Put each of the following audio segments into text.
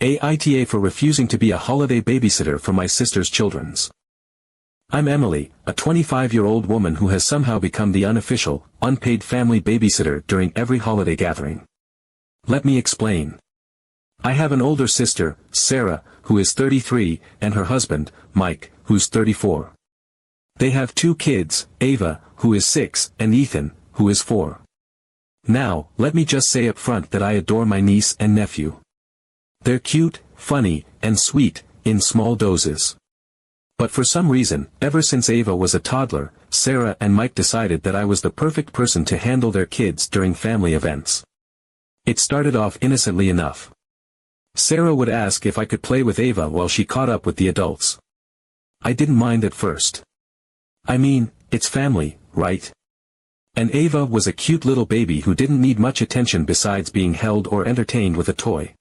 AITA for refusing to be a holiday babysitter for my sister's children's. I'm Emily, a 25-year-old woman who has somehow become the unofficial, unpaid family babysitter during every holiday gathering. Let me explain. I have an older sister, Sarah, who is 33, and her husband, Mike, who's 34. They have 2 kids, Ava, who is 6, and Ethan, who is 4. Now, let me just say up front that I adore my niece and nephew. They're cute, funny, and sweet, in small doses. But for some reason, ever since Ava was a toddler, Sarah and Mike decided that I was the perfect person to handle their kids during family events. It started off innocently enough. Sarah would ask if I could play with Ava while she caught up with the adults. I didn't mind at first. I mean, it's family, right? And Ava was a cute little baby who didn't need much attention besides being held or entertained with a toy.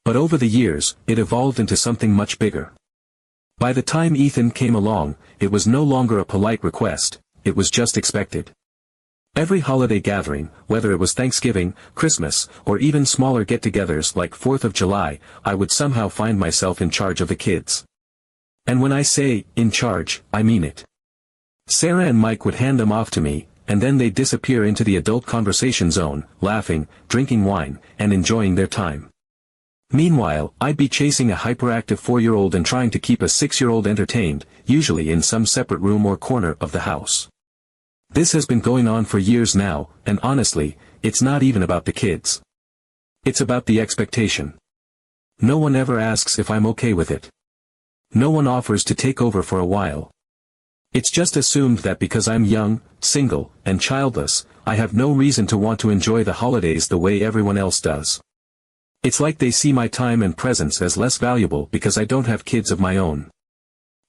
But over the years, it evolved into something much bigger. By the time Ethan came along, it was no longer a polite request, it was just expected. Every holiday gathering, whether it was Thanksgiving, Christmas, or even smaller get-togethers like 4th of July, I would somehow find myself in charge of the kids. And when I say, in charge, I mean it. Sarah and Mike would hand them off to me, and then they'd disappear into the adult conversation zone, laughing, drinking wine, and enjoying their time. Meanwhile, I'd be chasing a hyperactive 4-year-old and trying to keep a 6-year-old entertained, usually in some separate room or corner of the house. This has been going on for years now, and honestly, it's not even about the kids. It's about the expectation. No one ever asks if I'm okay with it. No one offers to take over for a while. It's just assumed that because I'm young, single, and childless, I have no reason to want to enjoy the holidays the way everyone else does. It's like they see my time and presence as less valuable because I don't have kids of my own.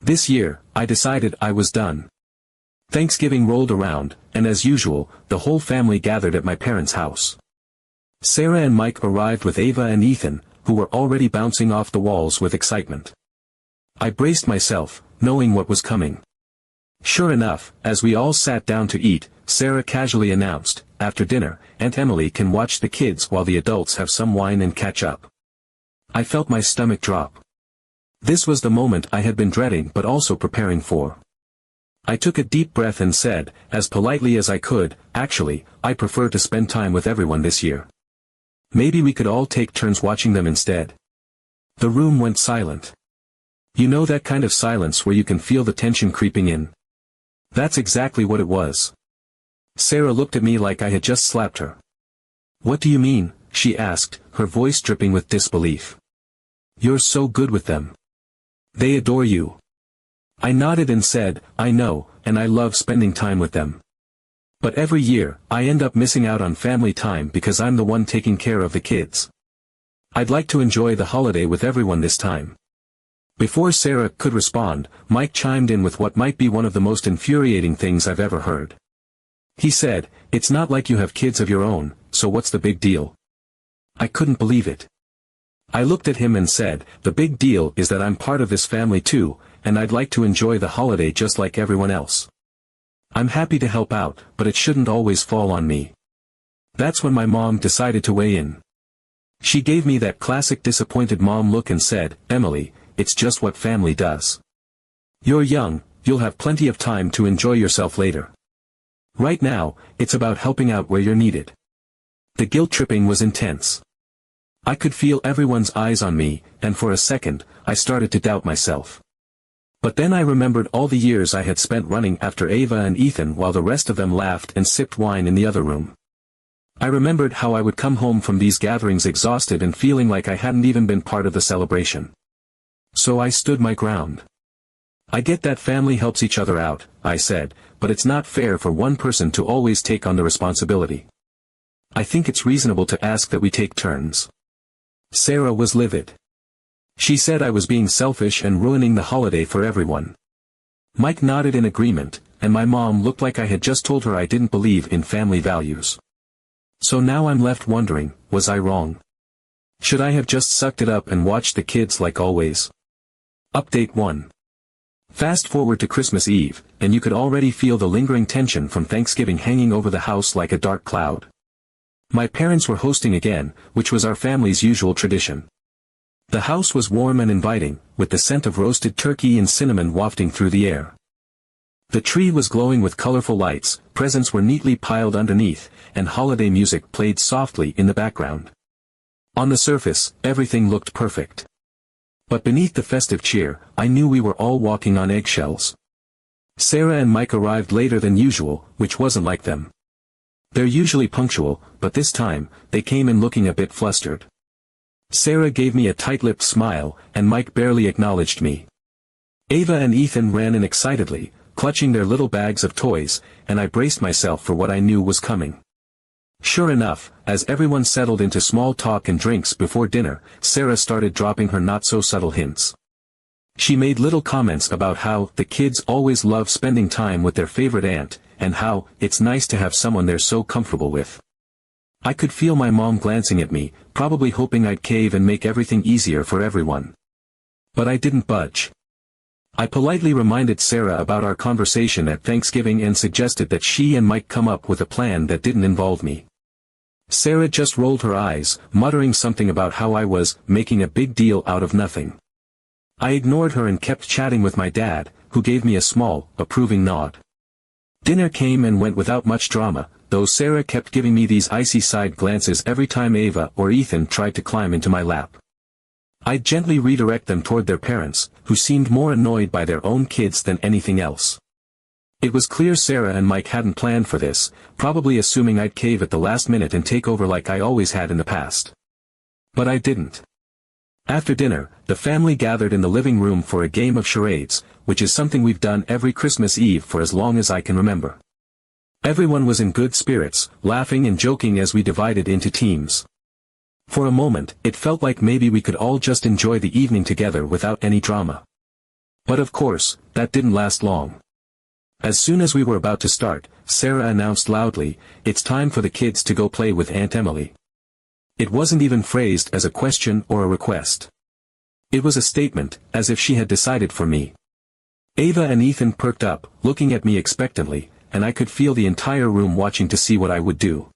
This year, I decided I was done. Thanksgiving rolled around, and as usual, the whole family gathered at my parents' house. Sarah and Mike arrived with Ava and Ethan, who were already bouncing off the walls with excitement. I braced myself, knowing what was coming. Sure enough, as we all sat down to eat, Sarah casually announced, after dinner, Aunt Emily can watch the kids while the adults have some wine and catch up. I felt my stomach drop. This was the moment I had been dreading but also preparing for. I took a deep breath and said, as politely as I could, actually, I prefer to spend time with everyone this year. Maybe we could all take turns watching them instead. The room went silent. You know that kind of silence where you can feel the tension creeping in? That's exactly what it was. Sarah looked at me like I had just slapped her. What do you mean? She asked, her voice dripping with disbelief. You're so good with them. They adore you. I nodded and said, I know, and I love spending time with them. But every year, I end up missing out on family time because I'm the one taking care of the kids. I'd like to enjoy the holiday with everyone this time. Before Sarah could respond, Mike chimed in with what might be one of the most infuriating things I've ever heard. He said, it's not like you have kids of your own, so what's the big deal? I couldn't believe it. I looked at him and said, the big deal is that I'm part of this family too, and I'd like to enjoy the holiday just like everyone else. I'm happy to help out, but it shouldn't always fall on me. That's when my mom decided to weigh in. She gave me that classic disappointed mom look and said, Emily, it's just what family does. You're young, you'll have plenty of time to enjoy yourself later. Right now, it's about helping out where you're needed. The guilt tripping was intense. I could feel everyone's eyes on me, and for a second, I started to doubt myself. But then I remembered all the years I had spent running after Ava and Ethan while the rest of them laughed and sipped wine in the other room. I remembered how I would come home from these gatherings exhausted and feeling like I hadn't even been part of the celebration. So I stood my ground. I get that family helps each other out, I said, but it's not fair for one person to always take on the responsibility. I think it's reasonable to ask that we take turns. Sarah was livid. She said I was being selfish and ruining the holiday for everyone. Mike nodded in agreement, and my mom looked like I had just told her I didn't believe in family values. So now I'm left wondering, was I wrong? Should I have just sucked it up and watched the kids like always? Update 1. Fast forward to Christmas Eve, and you could already feel the lingering tension from Thanksgiving hanging over the house like a dark cloud. My parents were hosting again, which was our family's usual tradition. The house was warm and inviting, with the scent of roasted turkey and cinnamon wafting through the air. The tree was glowing with colorful lights, presents were neatly piled underneath, and holiday music played softly in the background. On the surface, everything looked perfect. But beneath the festive cheer, I knew we were all walking on eggshells. Sarah and Mike arrived later than usual, which wasn't like them. They're usually punctual, but this time, they came in looking a bit flustered. Sarah gave me a tight-lipped smile, and Mike barely acknowledged me. Ava and Ethan ran in excitedly, clutching their little bags of toys, and I braced myself for what I knew was coming. Sure enough, as everyone settled into small talk and drinks before dinner, Sarah started dropping her not-so-subtle hints. She made little comments about how the kids always love spending time with their favorite aunt, and how it's nice to have someone they're so comfortable with. I could feel my mom glancing at me, probably hoping I'd cave and make everything easier for everyone. But I didn't budge. I politely reminded Sarah about our conversation at Thanksgiving and suggested that she and Mike come up with a plan that didn't involve me. Sarah just rolled her eyes, muttering something about how I was making a big deal out of nothing. I ignored her and kept chatting with my dad, who gave me a small, approving nod. Dinner came and went without much drama, though Sarah kept giving me these icy side glances every time Ava or Ethan tried to climb into my lap. I'd gently redirect them toward their parents, who seemed more annoyed by their own kids than anything else. It was clear Sarah and Mike hadn't planned for this, probably assuming I'd cave at the last minute and take over like I always had in the past. But I didn't. After dinner, the family gathered in the living room for a game of charades, which is something we've done every Christmas Eve for as long as I can remember. Everyone was in good spirits, laughing and joking as we divided into teams. For a moment, it felt like maybe we could all just enjoy the evening together without any drama. But of course, that didn't last long. As soon as we were about to start, Sarah announced loudly, "It's time for the kids to go play with Aunt Emily." It wasn't even phrased as a question or a request. It was a statement, as if she had decided for me. Ava and Ethan perked up, looking at me expectantly, and I could feel the entire room watching to see what I would do.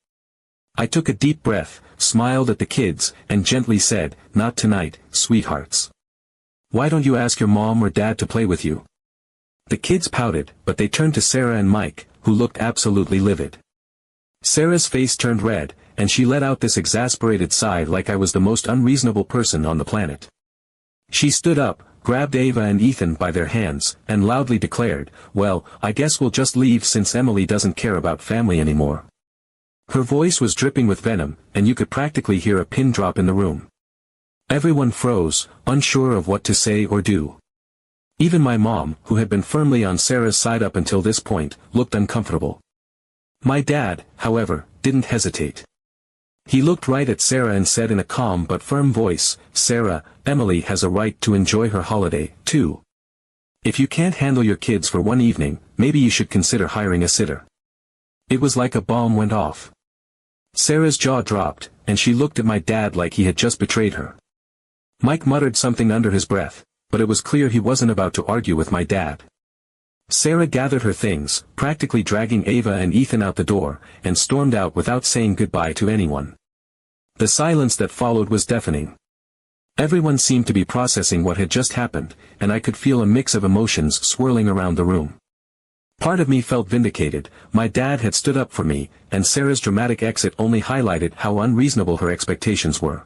I took a deep breath, smiled at the kids, and gently said, "Not tonight, sweethearts. Why don't you ask your mom or dad to play with you?" The kids pouted, but they turned to Sarah and Mike, who looked absolutely livid. Sarah's face turned red, and she let out this exasperated sigh like I was the most unreasonable person on the planet. She stood up, grabbed Ava and Ethan by their hands, and loudly declared, "Well, I guess we'll just leave since Emily doesn't care about family anymore." Her voice was dripping with venom, and you could practically hear a pin drop in the room. Everyone froze, unsure of what to say or do. Even my mom, who had been firmly on Sarah's side up until this point, looked uncomfortable. My dad, however, didn't hesitate. He looked right at Sarah and said in a calm but firm voice, "Sarah, Emily has a right to enjoy her holiday, too. If you can't handle your kids for one evening, maybe you should consider hiring a sitter." It was like a bomb went off. Sarah's jaw dropped, and she looked at my dad like he had just betrayed her. Mike muttered something under his breath, but it was clear he wasn't about to argue with my dad. Sarah gathered her things, practically dragging Ava and Ethan out the door, and stormed out without saying goodbye to anyone. The silence that followed was deafening. Everyone seemed to be processing what had just happened, and I could feel a mix of emotions swirling around the room. Part of me felt vindicated, my dad had stood up for me, and Sarah's dramatic exit only highlighted how unreasonable her expectations were.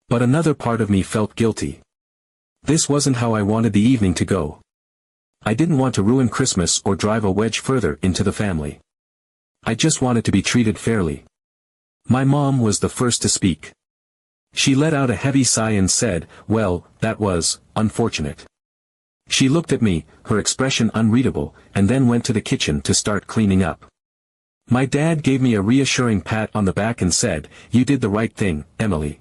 But another part of me felt guilty. This wasn't how I wanted the evening to go. I didn't want to ruin Christmas or drive a wedge further into the family. I just wanted to be treated fairly. My mom was the first to speak. She let out a heavy sigh and said, "Well, that was unfortunate." She looked at me, her expression unreadable, and then went to the kitchen to start cleaning up. My dad gave me a reassuring pat on the back and said, "You did the right thing, Emily.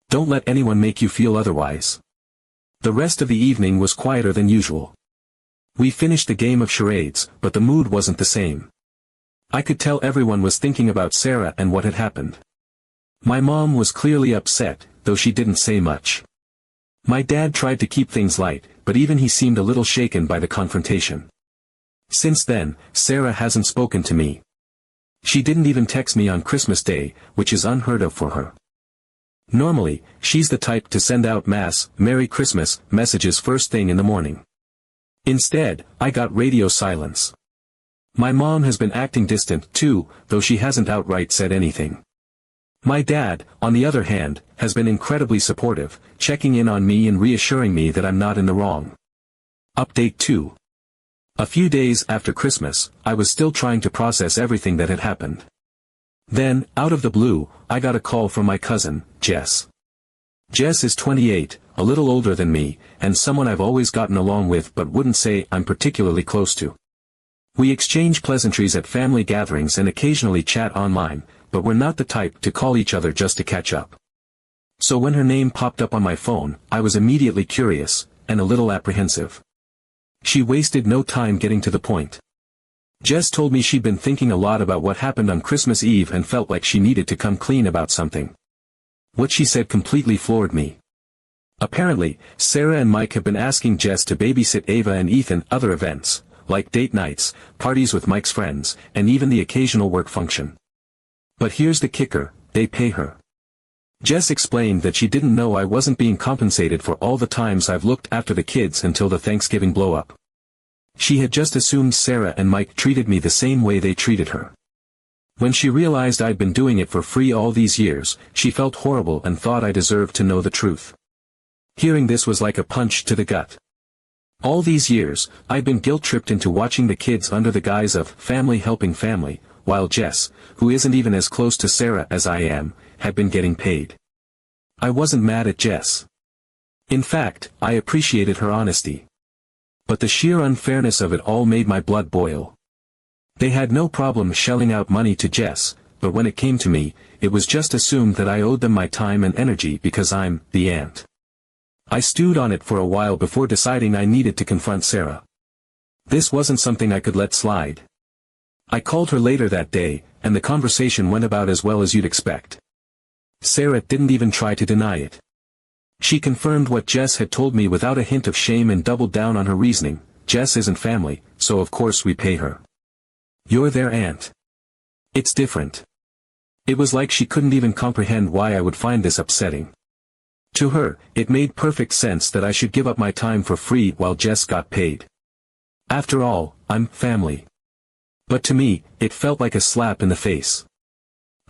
Don't let anyone make you feel otherwise." The rest of the evening was quieter than usual. We finished the game of charades, but the mood wasn't the same. I could tell everyone was thinking about Sarah and what had happened. My mom was clearly upset, though she didn't say much. My dad tried to keep things light, but even he seemed a little shaken by the confrontation. Since then, Sarah hasn't spoken to me. She didn't even text me on Christmas Day, which is unheard of for her. Normally, she's the type to send out mass "Merry Christmas" messages first thing in the morning. Instead, I got radio silence. My mom has been acting distant too, though she hasn't outright said anything. My dad, on the other hand, has been incredibly supportive, checking in on me and reassuring me that I'm not in the wrong. Update 2. A few days after Christmas, I was still trying to process everything that had happened. Then, out of the blue, I got a call from my cousin, Jess. Jess is 28, a little older than me, and someone I've always gotten along with but wouldn't say I'm particularly close to. We exchange pleasantries at family gatherings and occasionally chat online, but we're not the type to call each other just to catch up. So when her name popped up on my phone, I was immediately curious, and a little apprehensive. She wasted no time getting to the point. Jess told me she'd been thinking a lot about what happened on Christmas Eve and felt like she needed to come clean about something. What she said completely floored me. Apparently, Sarah and Mike have been asking Jess to babysit Ava and Ethan other events, like date nights, parties with Mike's friends, and even the occasional work function. But here's the kicker, they pay her. Jess explained that she didn't know I wasn't being compensated for all the times I've looked after the kids until the Thanksgiving blow-up. She had just assumed Sarah and Mike treated me the same way they treated her. When she realized I'd been doing it for free all these years, she felt horrible and thought I deserved to know the truth. Hearing this was like a punch to the gut. All these years, I'd been guilt-tripped into watching the kids under the guise of family helping family, while Jess, who isn't even as close to Sarah as I am, had been getting paid. I wasn't mad at Jess. In fact, I appreciated her honesty. But the sheer unfairness of it all made my blood boil. They had no problem shelling out money to Jess, but when it came to me, it was just assumed that I owed them my time and energy because I'm the aunt. I stewed on it for a while before deciding I needed to confront Sarah. This wasn't something I could let slide. I called her later that day, and the conversation went about as well as you'd expect. Sarah didn't even try to deny it. She confirmed what Jess had told me without a hint of shame and doubled down on her reasoning. Jess isn't family, so of course we pay her. You're their aunt. It's different. It was like she couldn't even comprehend why I would find this upsetting. To her, it made perfect sense that I should give up my time for free while Jess got paid. After all, I'm family. But to me, it felt like a slap in the face.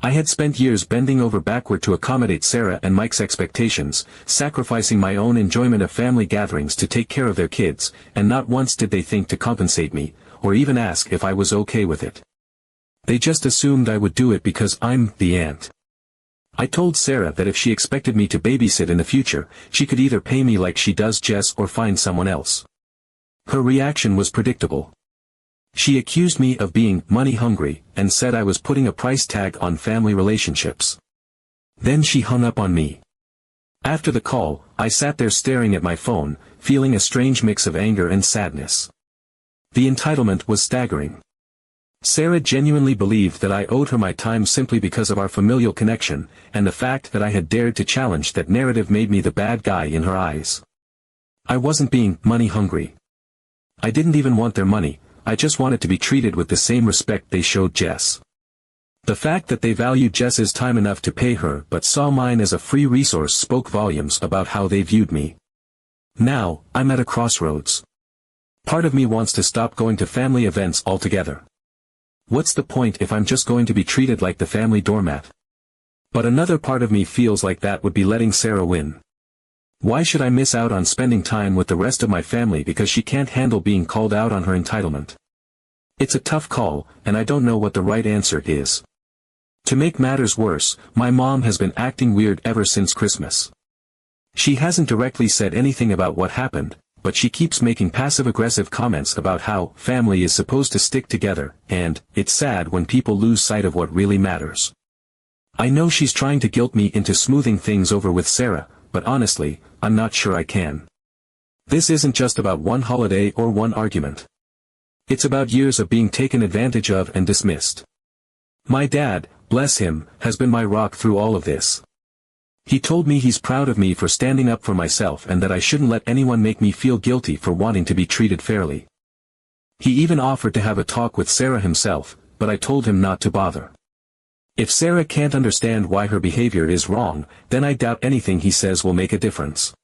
I had spent years bending over backward to accommodate Sarah and Mike's expectations, sacrificing my own enjoyment of family gatherings to take care of their kids, and not once did they think to compensate me, or even ask if I was okay with it. They just assumed I would do it because I'm the aunt. I told Sarah that if she expected me to babysit in the future, she could either pay me like she does Jess or find someone else. Her reaction was predictable. She accused me of being money-hungry, and said I was putting a price tag on family relationships. Then she hung up on me. After the call, I sat there staring at my phone, feeling a strange mix of anger and sadness. The entitlement was staggering. Sarah genuinely believed that I owed her my time simply because of our familial connection, and the fact that I had dared to challenge that narrative made me the bad guy in her eyes. I wasn't being money-hungry. I didn't even want their money. I just wanted to be treated with the same respect they showed Jess. The fact that they valued Jess's time enough to pay her but saw mine as a free resource spoke volumes about how they viewed me. Now, I'm at a crossroads. Part of me wants to stop going to family events altogether. What's the point if I'm just going to be treated like the family doormat? But another part of me feels like that would be letting Sarah win. Why should I miss out on spending time with the rest of my family because she can't handle being called out on her entitlement? It's a tough call, and I don't know what the right answer is. To make matters worse, my mom has been acting weird ever since Christmas. She hasn't directly said anything about what happened, but she keeps making passive-aggressive comments about how family is supposed to stick together, and it's sad when people lose sight of what really matters. I know she's trying to guilt me into smoothing things over with Sarah, but honestly, I'm not sure I can. This isn't just about one holiday or one argument. It's about years of being taken advantage of and dismissed. My dad, bless him, has been my rock through all of this. He told me he's proud of me for standing up for myself and that I shouldn't let anyone make me feel guilty for wanting to be treated fairly. He even offered to have a talk with Sarah himself, but I told him not to bother. If Sarah can't understand why her behavior is wrong, then I doubt anything he says will make a difference.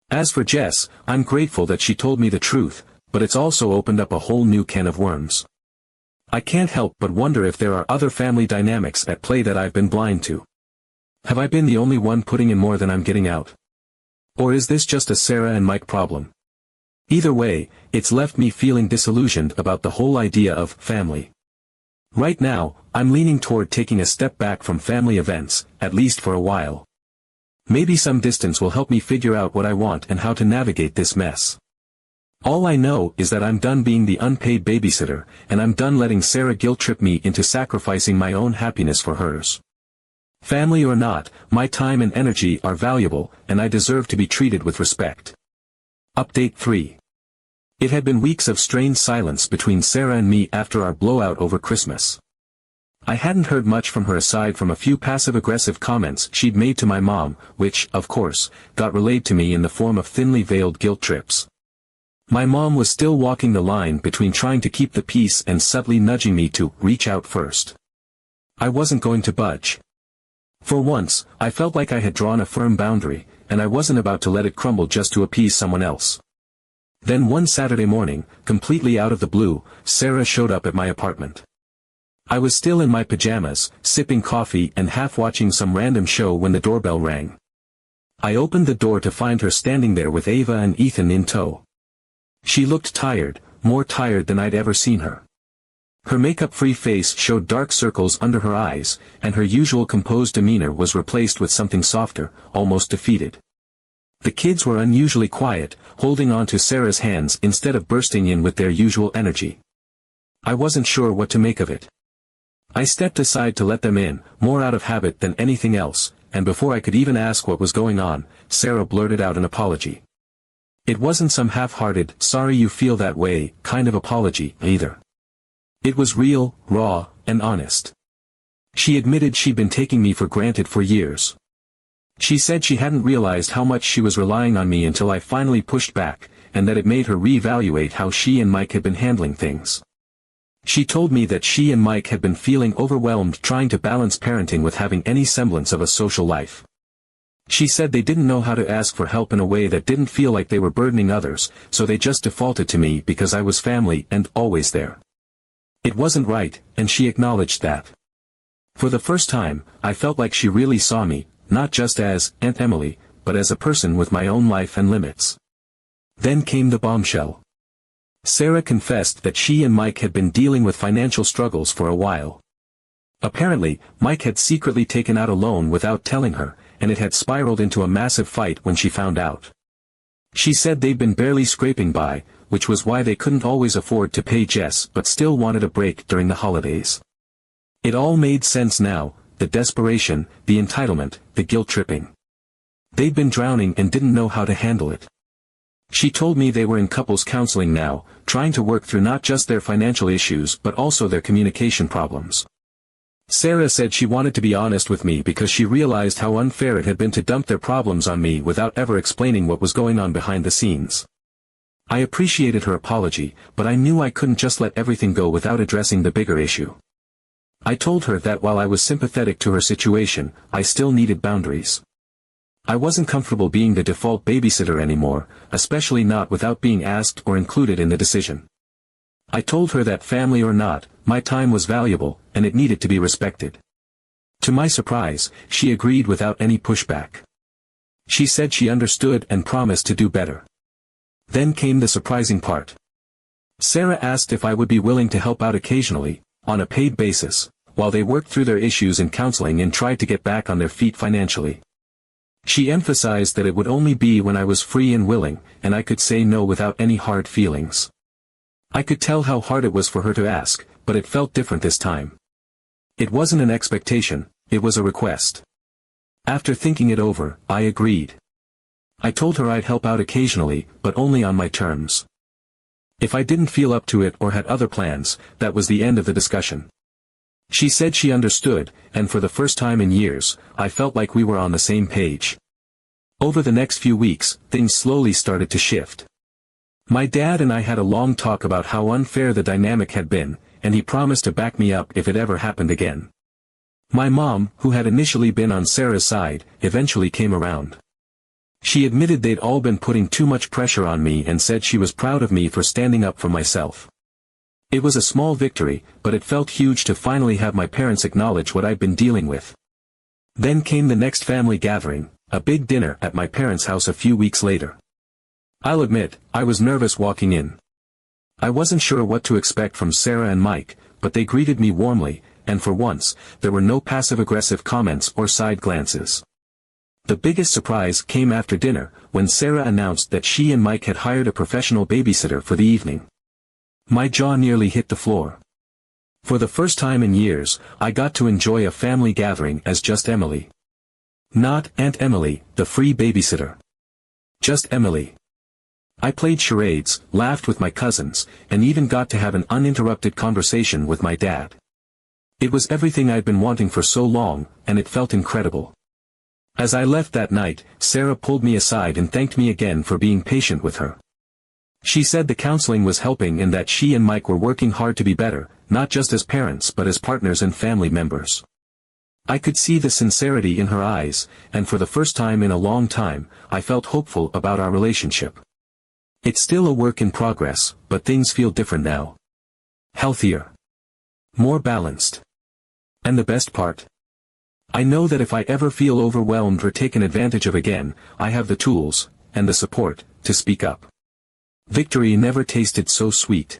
As for Jess, I'm grateful that she told me the truth, but it's also opened up a whole new can of worms. I can't help but wonder if there are other family dynamics at play that I've been blind to. Have I been the only one putting in more than I'm getting out? Or is this just a Sarah and Mike problem? Either way, it's left me feeling disillusioned about the whole idea of family. Right now, I'm leaning toward taking a step back from family events, at least for a while. Maybe some distance will help me figure out what I want and how to navigate this mess. All I know is that I'm done being the unpaid babysitter, and I'm done letting Sarah guilt-trip me into sacrificing my own happiness for hers. Family or not, my time and energy are valuable, and I deserve to be treated with respect. Update 3. It had been weeks of strained silence between Sarah and me after our blowout over Christmas. I hadn't heard much from her aside from a few passive-aggressive comments she'd made to my mom, which, of course, got relayed to me in the form of thinly veiled guilt trips. My mom was still walking the line between trying to keep the peace and subtly nudging me to reach out first. I wasn't going to budge. For once, I felt like I had drawn a firm boundary, and I wasn't about to let it crumble just to appease someone else. Then one Saturday morning, completely out of the blue, Sarah showed up at my apartment. I was still in my pajamas, sipping coffee and half watching some random show when the doorbell rang. I opened the door to find her standing there with Ava and Ethan in tow. She looked tired, more tired than I'd ever seen her. Her makeup-free face showed dark circles under her eyes, and her usual composed demeanor was replaced with something softer, almost defeated. The kids were unusually quiet, holding on to Sarah's hands instead of bursting in with their usual energy. I wasn't sure what to make of it. I stepped aside to let them in, more out of habit than anything else, and before I could even ask what was going on, Sarah blurted out an apology. It wasn't some half-hearted, sorry you feel that way, kind of apology, either. It was real, raw, and honest. She admitted she'd been taking me for granted for years. She said she hadn't realized how much she was relying on me until I finally pushed back, and that it made her reevaluate how she and Mike had been handling things. She told me that she and Mike had been feeling overwhelmed trying to balance parenting with having any semblance of a social life. She said they didn't know how to ask for help in a way that didn't feel like they were burdening others, so they just defaulted to me because I was family and always there. It wasn't right, and she acknowledged that. For the first time, I felt like she really saw me, not just as Aunt Emily, but as a person with my own life and limits. Then came the bombshell. Sarah confessed that she and Mike had been dealing with financial struggles for a while. Apparently, Mike had secretly taken out a loan without telling her, and it had spiraled into a massive fight when she found out. She said they'd been barely scraping by, which was why they couldn't always afford to pay Jess but still wanted a break during the holidays. It all made sense now, the desperation, the entitlement, the guilt-tripping. They'd been drowning and didn't know how to handle it. She told me they were in couples counseling now, trying to work through not just their financial issues but also their communication problems. Sarah said she wanted to be honest with me because she realized how unfair it had been to dump their problems on me without ever explaining what was going on behind the scenes. I appreciated her apology, but I knew I couldn't just let everything go without addressing the bigger issue. I told her that while I was sympathetic to her situation, I still needed boundaries. I wasn't comfortable being the default babysitter anymore, especially not without being asked or included in the decision. I told her that family or not, my time was valuable, and it needed to be respected. To my surprise, she agreed without any pushback. She said she understood and promised to do better. Then came the surprising part. Sarah asked if I would be willing to help out occasionally, on a paid basis, while they worked through their issues in counseling and tried to get back on their feet financially. She emphasized that it would only be when I was free and willing, and I could say no without any hard feelings. I could tell how hard it was for her to ask, but it felt different this time. It wasn't an expectation, it was a request. After thinking it over, I agreed. I told her I'd help out occasionally, but only on my terms. If I didn't feel up to it or had other plans, that was the end of the discussion. She said she understood, and for the first time in years, I felt like we were on the same page. Over the next few weeks, things slowly started to shift. My dad and I had a long talk about how unfair the dynamic had been, and he promised to back me up if it ever happened again. My mom, who had initially been on Sarah's side, eventually came around. She admitted they'd all been putting too much pressure on me and said she was proud of me for standing up for myself. It was a small victory, but it felt huge to finally have my parents acknowledge what I'd been dealing with. Then came the next family gathering, a big dinner at my parents' house a few weeks later. I'll admit, I was nervous walking in. I wasn't sure what to expect from Sarah and Mike, but they greeted me warmly, and for once, there were no passive-aggressive comments or side glances. The biggest surprise came after dinner, when Sarah announced that she and Mike had hired a professional babysitter for the evening. My jaw nearly hit the floor. For the first time in years, I got to enjoy a family gathering as just Emily. Not Aunt Emily, the free babysitter. Just Emily. I played charades, laughed with my cousins, and even got to have an uninterrupted conversation with my dad. It was everything I'd been wanting for so long, and it felt incredible. As I left that night, Sarah pulled me aside and thanked me again for being patient with her. She said the counseling was helping and that she and Mike were working hard to be better, not just as parents but as partners and family members. I could see the sincerity in her eyes, and for the first time in a long time, I felt hopeful about our relationship. It's still a work in progress, but things feel different now. Healthier. More balanced. And the best part? I know that if I ever feel overwhelmed or taken advantage of again, I have the tools, and the support, to speak up. Victory never tasted so sweet.